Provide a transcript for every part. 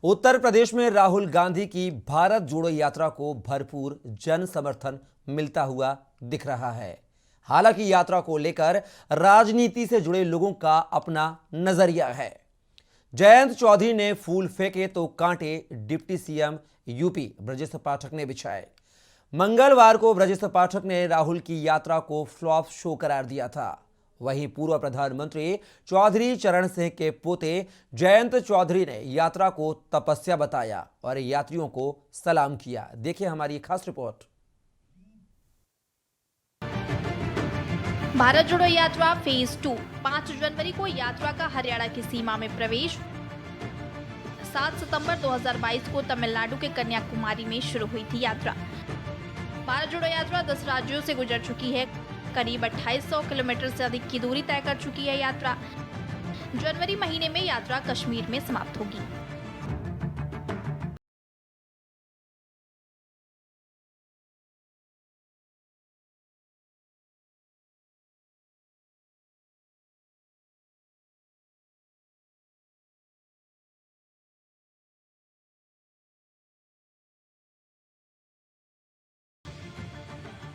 उत्तर प्रदेश में राहुल गांधी की भारत जोड़ो यात्रा को भरपूर जन समर्थन मिलता हुआ दिख रहा है। हालांकि यात्रा को लेकर राजनीति से जुड़े लोगों का अपना नजरिया है। जयंत चौधरी ने फूल फेंके तो कांटे deputy CM UP Brajesh Pathak ने बिछाए। मंगलवार को ब्रजेश पाठक ने राहुल की यात्रा को फ्लॉप शो करार दिया था। वहीं पूर्व प्रधानमंत्री चौधरी चरण सिंह के पोते जयंत चौधरी ने यात्रा को तपस्या बताया और यात्रियों को सलाम किया। देखिए हमारी खास रिपोर्ट। भारत जोड़ो यात्रा फेज 2 5 जनवरी को यात्रा का हरियाणा की सीमा में प्रवेश। 7 सितंबर 2022 को तमिलनाडु के कन्याकुमारी में शुरू हुई थी यात्रा। भारत जोड़ो यात्रा 10 राज्यों से गुजर चुकी है। करीब 2800 किलोमीटर से अधिक की दूरी तय कर चुकी है यात्रा। जनवरी महीने में यात्रा कश्मीर में समाप्त होगी।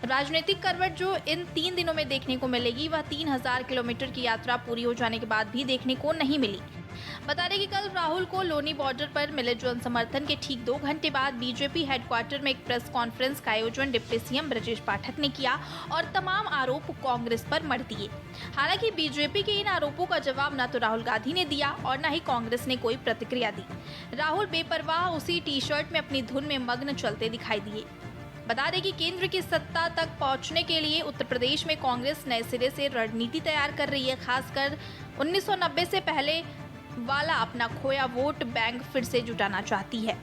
राजनीतिक करवट जो इन 3 दिनों में देखने को मिलेगी वह 3000 किलोमीटर की यात्रा पूरी हो जाने के बाद भी देखने को नहीं मिली। बता दें कि कल राहुल को लोनी बॉर्डर पर मिले जन समर्थन के ठीक 2 घंटे बाद बीजेपी हेडक्वार्टर में एक प्रेस कॉन्फ्रेंस का आयोजन डिप्टी सीएम ब्रजेश पाठक ने किया और तमाम आरोप कांग्रेस पर मढ़ दिए। हालांकि बीजेपी के इन आरोपों का जवाब न तो राहुल गांधी ने दिया और न ही कांग्रेस ने कोई प्रतिक्रिया दी। राहुल बेपरवाह उसी टी शर्ट में अपनी धुन में मग्न चलते दिखाई दिए। बता दें कि केंद्र की सत्ता तक पहुंचने के लिए उत्तर प्रदेश में कांग्रेस नए सिरे से रणनीति तैयार कर रही है। खासकर 1990 से पहले वाला अपना खोया वोट बैंक फिर से जुटाना चाहती है।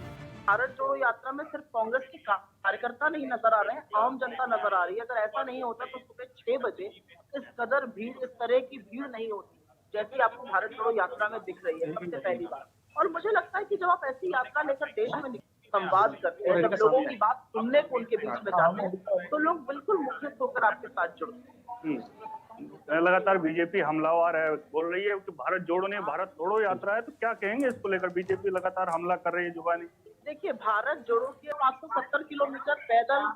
भारत जोड़ो यात्रा में सिर्फ कांग्रेस के कार्यकर्ता नहीं नजर आ रहे हैं, आम जनता नजर आ रही है। अगर ऐसा नहीं होता तो सुबह 6 बजे इस कदर भीड़, इस तरह की भीड़ नहीं होती जैसी आपको भारत जोड़ो यात्रा में दिख रही है सबसे पहली बार। और मुझे लगता है कि जब आप ऐसी यात्रा लेकर देश में संवाद करते हैं, जब लोगों की बात सुनने को उनके बीच में जाते हैं, तो लोग बिल्कुल मुखरित होकर आपके साथ जुड़ते हैं। लगातार बीजेपी हमलावर है, बोल रही है कि भारत जोड़ो नहीं भारत तोड़ो यात्रा है, तो क्या कहेंगे इसको लेकर? बीजेपी लगातार हमला कर रही है जुबानी। देखिए, भारत जोड़ो के 570 किलोमीटर पैदल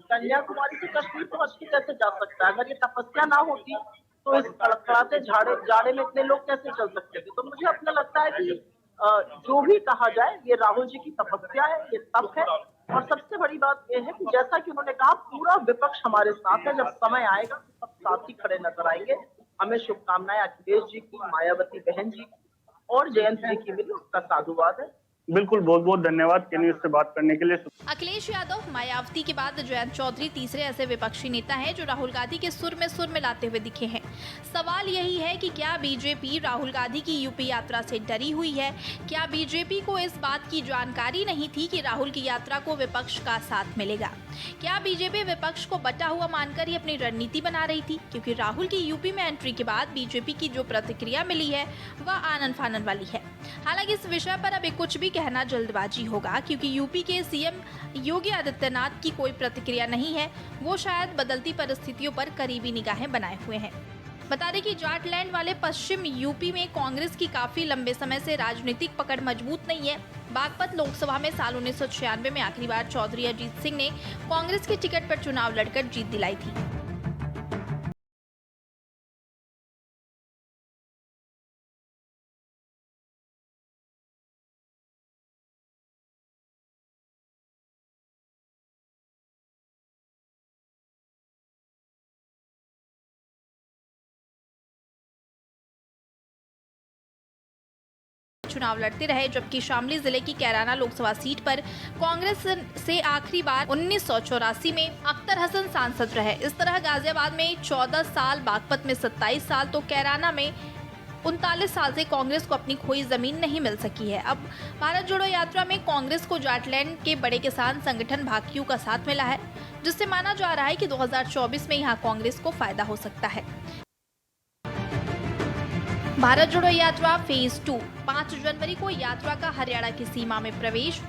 कन्याकुमारी से कश्मीर तो अच्छी कैसे जा सकता है? अगर ये तपस्या ना होती तो इस कड़कड़ाते जाड़े में इतने लोग कैसे चल सकते थे? तो मुझे अपना लगता है कि जो भी कहा जाए ये राहुल जी की तपस्या है, ये तप है। और सबसे बड़ी बात यह है कि जैसा कि उन्होंने कहा, पूरा विपक्ष हमारे साथ है। जब समय आएगा तो सब साथ ही खड़े नजर आएंगे। हमें शुभकामनाएं अखिलेश जी की, मायावती बहन जी और जयंत जी की मिली, उसका साधुवाद है। बिल्कुल, बहुत बहुत धन्यवाद के न्यूज़ से बात करने के लिए। अखिलेश यादव, मायावती के बाद जयंत चौधरी तीसरे ऐसे विपक्षी नेता हैं जो राहुल गांधी के सुर में सुर मिलाते हुए दिखे हैं। सवाल यही है कि क्या बीजेपी राहुल गांधी की यूपी यात्रा से डरी हुई है? क्या बीजेपी को इस बात की जानकारी नहीं थी कि राहुल की यात्रा को विपक्ष का साथ मिलेगा? क्या बीजेपी विपक्ष को बटा हुआ मानकर ही अपनी रणनीति बना रही थी? क्योंकि राहुल की यूपी में एंट्री के बाद बीजेपी की जो प्रतिक्रिया मिली है वह आनन फानन वाली है। हालांकि इस विषय पर अभी कुछ भी कहना जल्दबाजी होगा, क्योंकि यूपी के सीएम योगी आदित्यनाथ की कोई प्रतिक्रिया नहीं है। वो शायद बदलती परिस्थितियों पर करीबी निगाहें बनाए हुए हैं। बता दें कि जाटलैंड वाले पश्चिम यूपी में कांग्रेस की काफी लंबे समय से राजनीतिक पकड़ मजबूत नहीं है। बागपत लोकसभा में साल 1996 में आखिरी बार चौधरी अजीत सिंह ने कांग्रेस के टिकट पर चुनाव लड़कर जीत दिलाई थी। चुनाव लड़ते रहे, जबकि शामली जिले की कैराना लोकसभा सीट पर कांग्रेस से आखिरी बार 1984 में अख्तर हसन सांसद रहे। इस तरह गाजियाबाद में 14 साल, बागपत में 27 साल तो कैराना में 39 साल से कांग्रेस को अपनी खोई जमीन नहीं मिल सकी है। अब भारत जोड़ो यात्रा में कांग्रेस को जाटलैंड के बड़े किसान संगठन भाकियू का साथ मिला है, जिससे माना जा रहा है कि 2024 में यहाँ कांग्रेस को फायदा हो सकता है। भारत जोड़ो यात्रा फेज 2 5 जनवरी को यात्रा का हरियाणा की सीमा में प्रवेश।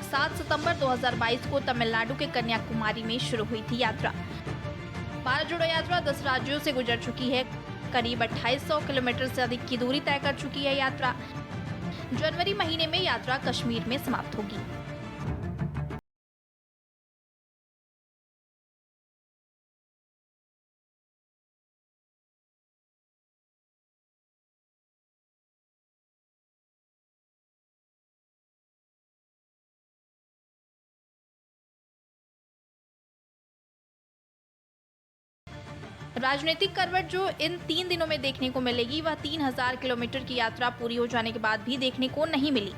7 सितंबर 2022 को तमिलनाडु के कन्याकुमारी में शुरू हुई थी यात्रा। भारत जोड़ो यात्रा 10 राज्यों से गुजर चुकी है। करीब 2800 किलोमीटर से अधिक की दूरी तय कर चुकी है यात्रा। जनवरी महीने में यात्रा कश्मीर में समाप्त होगी। राजनीतिक करवट जो इन 3 दिनों में देखने को मिलेगी वह 3000 किलोमीटर की यात्रा पूरी हो जाने के बाद भी देखने को नहीं मिली।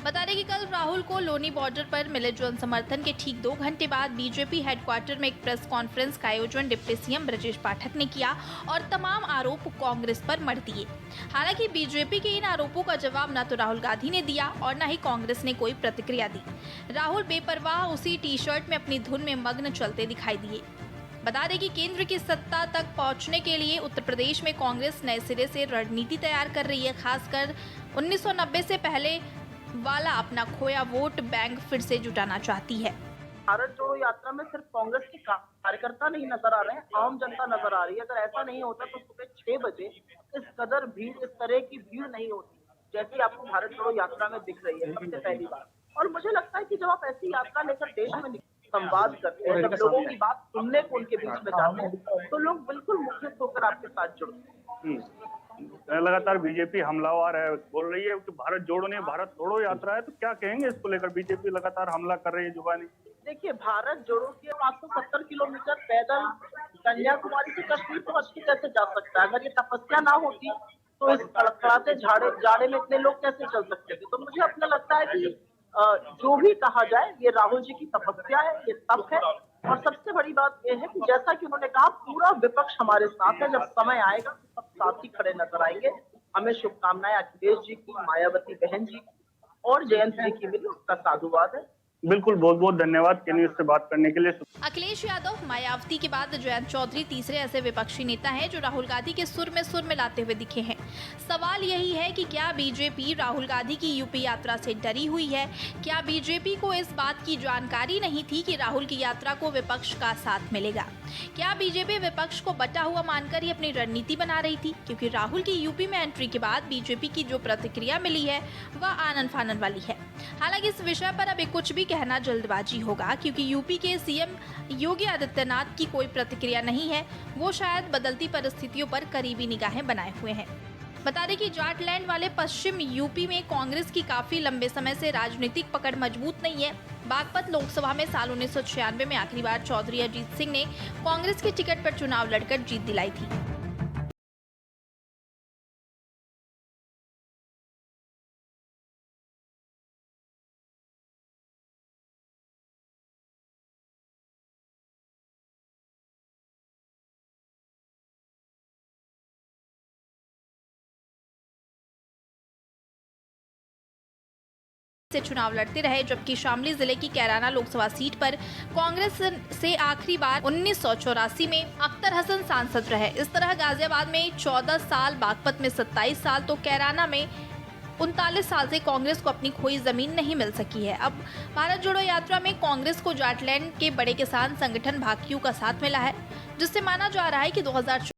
बता दें कि कल राहुल को लोनी बॉर्डर पर मिले जन समर्थन के ठीक 2 घंटे बाद बीजेपी हेडक्वार्टर में एक प्रेस कॉन्फ्रेंस का आयोजन डिप्टी सीएम ब्रजेश पाठक ने किया और तमाम आरोप कांग्रेस पर मढ़ दिए। हालांकि बीजेपी के इन आरोपों का जवाब न तो राहुल गांधी ने दिया और न ही कांग्रेस ने कोई प्रतिक्रिया दी। राहुल बेपरवाह उसी टी शर्ट में अपनी धुन में मग्न चलते दिखाई दिए। बता दें कि केंद्र की सत्ता तक पहुंचने के लिए उत्तर प्रदेश में कांग्रेस नए सिरे से रणनीति तैयार कर रही है। खासकर 1990 से पहले वाला अपना खोया वोट बैंक फिर से जुटाना चाहती है। भारत जोड़ो यात्रा में सिर्फ कांग्रेस के कार्यकर्ता नहीं नजर आ रहे हैं, आम जनता नजर आ रही है। अगर ऐसा नहीं होता तो सुबह 6 बजे इस कदर भीड़, इस तरह की भीड़ नहीं होती जैसी आपको भारत जोड़ो यात्रा में दिख रही है सबसे पहली बार। और मुझे लगता है कि जब आप ऐसी यात्रा लेकर देश में संवाद करते हैं, जब लोगों की बात सुनने को उनके बीच में जाते हैं, तो लोग बिल्कुल मुखरित होकर आपके साथ जुड़ते हैं। लगातार बीजेपी हमलावर है, बोल रही है कि भारत जोड़ो नहीं भारत तोड़ो यात्रा है, तो क्या कहेंगे इसको लेकर? बीजेपी लगातार हमला कर रही है जुबानी। देखिए, भारत जोड़ो के 570 किलोमीटर पैदल कन्याकुमारी से कश्मीर पहुंच के कैसे जा सकता है? अगर ये तपस्या ना होती तो इस कड़कड़ाते जाड़े में इतने लोग कैसे चल सकते थे? तो मुझे अपना लगता है कि जो भी कहा जाए ये राहुल जी की तपस्या है, ये तप है। और सबसे बड़ी बात यह है कि जैसा कि उन्होंने कहा, पूरा विपक्ष हमारे साथ है। जब समय आएगा तो सब साथ ही खड़े नजर आएंगे। हमें शुभकामनाएं अखिलेश जी की, मायावती बहन जी और जयंत जी की मिली, उसका साधुवाद है। बिल्कुल, बहुत बहुत धन्यवाद के न्यूज़ से बात करने के लिए। अखिलेश यादव, मायावती के बाद जयंत चौधरी तीसरे ऐसे विपक्षी नेता हैं जो राहुल गांधी के सुर में मिलाते हुए दिखे हैं। सवाल यही है कि क्या बीजेपी राहुल गांधी की यूपी यात्रा से डरी हुई है? क्या बीजेपी को इस बात की जानकारी नहीं थी कि राहुल की यात्रा को विपक्ष का साथ मिलेगा? क्या बीजेपी विपक्ष को बटा हुआ मानकर ही अपनी रणनीति बना रही थी? क्योंकि राहुल की यूपी में एंट्री के बाद बीजेपी की जो प्रतिक्रिया मिली है वह आनन फानन वाली है। हालांकि इस विषय पर अभी कुछ भी कहना जल्दबाजी होगा, क्योंकि यूपी के सीएम योगी आदित्यनाथ की कोई प्रतिक्रिया नहीं है। वो शायद बदलती परिस्थितियों पर करीबी निगाहें बनाए हुए हैं। बता दें कि जाटलैंड वाले पश्चिम यूपी में कांग्रेस की काफी लंबे समय से राजनीतिक पकड़ मजबूत नहीं है। बागपत लोकसभा में साल 1996 में आखिरी बार चौधरी अजीत सिंह ने कांग्रेस के टिकट पर चुनाव लड़कर जीत दिलाई थी। से चुनाव लड़ते रहे, जबकि शामली जिले की कैराना लोकसभा सीट पर कांग्रेस से आखिरी बार 1984 में अख्तर हसन सांसद रहे। इस तरह गाजियाबाद में 14 साल, बागपत में 27 साल तो कैराना में 39 साल से कांग्रेस को अपनी खोई जमीन नहीं मिल सकी है। अब भारत जोड़ो यात्रा में कांग्रेस को जाटलैंड के बड़े किसान संगठन भाकियू का साथ मिला है, जिससे माना जा रहा है कि 2024